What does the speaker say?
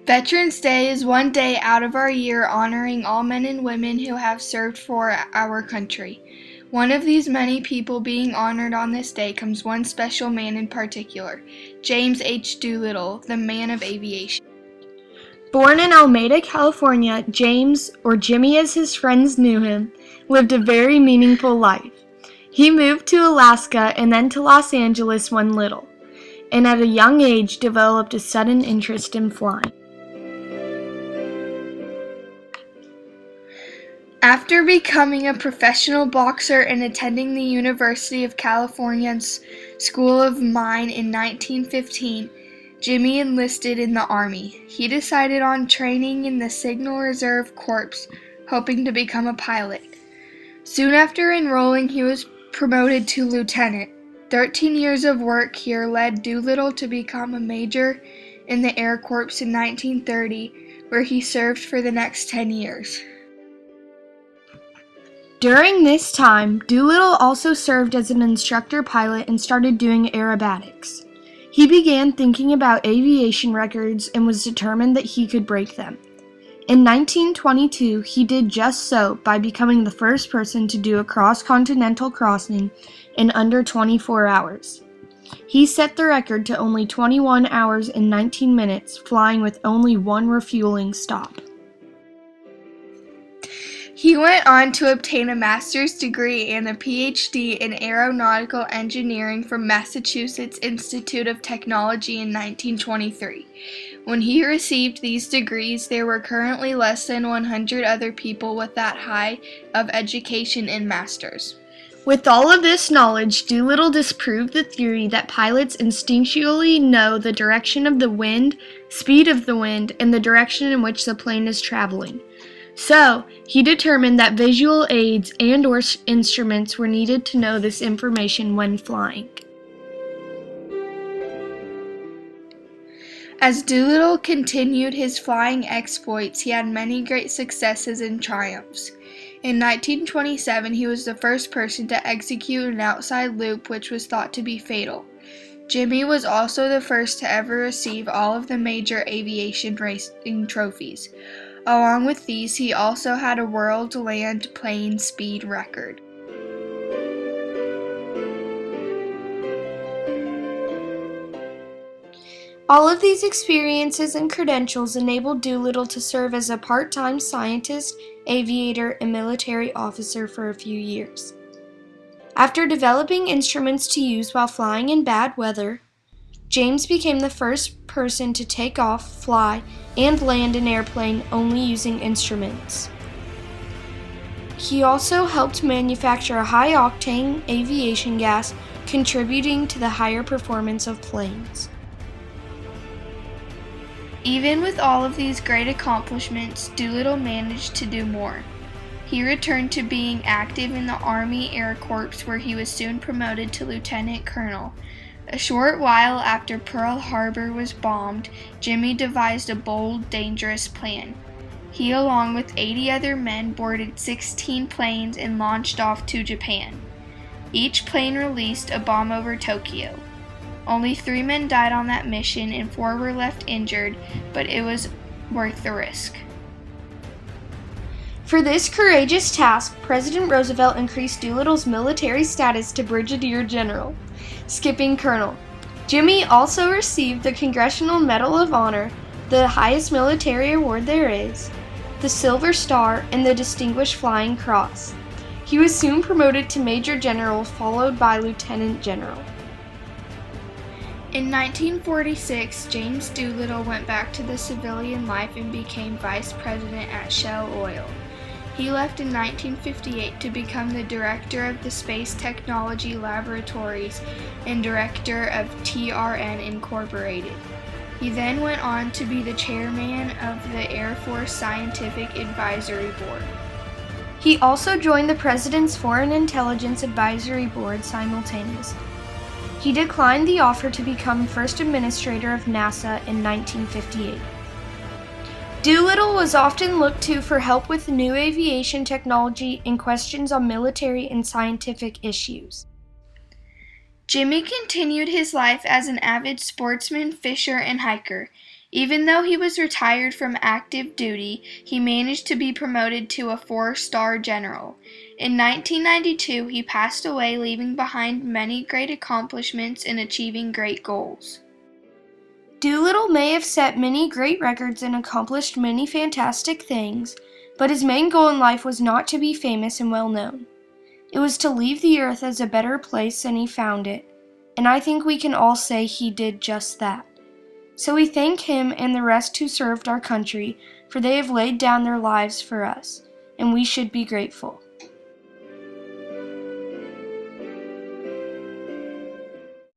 Veterans Day is one day out of our year honoring all men and women who have served for our country. One of these many people being honored on this day comes one special man in particular, James H. Doolittle, the man of aviation. Born in Alameda, California, James, or Jimmy as his friends knew him, lived a very meaningful life. He moved to Alaska and then to Los Angeles when little, and at a young age developed a sudden interest in flying. After becoming a professional boxer and attending the University of California's School of Mine in 1915, Jimmy enlisted in the Army. He decided on training in the Signal Reserve Corps, hoping to become a pilot. Soon after enrolling, he was promoted to lieutenant. 13 years of work here led Doolittle to become a major in the Air Corps in 1930, where he served for the next 10 years. During this time, Doolittle also served as an instructor pilot and started doing aerobatics. He began thinking about aviation records and was determined that he could break them. In 1922, he did just so by becoming the first person to do a cross-continental crossing in under 24 hours. He set the record to only 21 hours and 19 minutes, flying with only one refueling stop. He went on to obtain a master's degree and a PhD in aeronautical engineering from Massachusetts Institute of Technology in 1923. When he received these degrees, there were currently less than 100 other people with that high of education and masters. With all of this knowledge, Doolittle disproved the theory that pilots instinctually know the direction of the wind, speed of the wind, and the direction in which the plane is traveling. So, he determined that visual aids and/or instruments were needed to know this information when flying. As Doolittle continued his flying exploits, he had many great successes and triumphs. In 1927, he was the first person to execute an outside loop which was thought to be fatal. Jimmy was also the first to ever receive all of the major aviation racing trophies. Along with these, he also had a world land plane speed record. All of these experiences and credentials enabled Doolittle to serve as a part-time scientist, aviator, and military officer for a few years. After developing instruments to use while flying in bad weather, James became the first person to take off, fly, and land an airplane only using instruments. He also helped manufacture a high-octane aviation gas, contributing to the higher performance of planes. Even with all of these great accomplishments, Doolittle managed to do more. He returned to being active in the Army Air Corps, where he was soon promoted to lieutenant colonel. A short while after Pearl Harbor was bombed, Jimmy devised a bold, dangerous plan. He, along with 80 other men, boarded 16 planes and launched off to Japan. Each plane released a bomb over Tokyo. Only 3 men died on that mission and 4 were left injured, but it was worth the risk. For this courageous task, President Roosevelt increased Doolittle's military status to Brigadier General, skipping Colonel. Jimmy also received the Congressional Medal of Honor, the highest military award there is, the Silver Star, and the Distinguished Flying Cross. He was soon promoted to Major General, followed by Lieutenant General. In 1946, James Doolittle went back to the civilian life and became vice president at Shell Oil. He left in 1958 to become the director of the Space Technology Laboratories and director of TRN Incorporated. He then went on to be the chairman of the Air Force Scientific Advisory Board. He also joined the President's Foreign Intelligence Advisory Board simultaneously. He declined the offer to become first administrator of NASA in 1958. Doolittle was often looked to for help with new aviation technology and questions on military and scientific issues. Jimmy continued his life as an avid sportsman, fisher, and hiker. Even though he was retired from active duty, he managed to be promoted to a 4-star general. In 1992, he passed away, leaving behind many great accomplishments in achieving great goals. Doolittle may have set many great records and accomplished many fantastic things, but his main goal in life was not to be famous and well known. It was to leave the earth as a better place than he found it, and I think we can all say he did just that. So we thank him and the rest who served our country, for they have laid down their lives for us, and we should be grateful.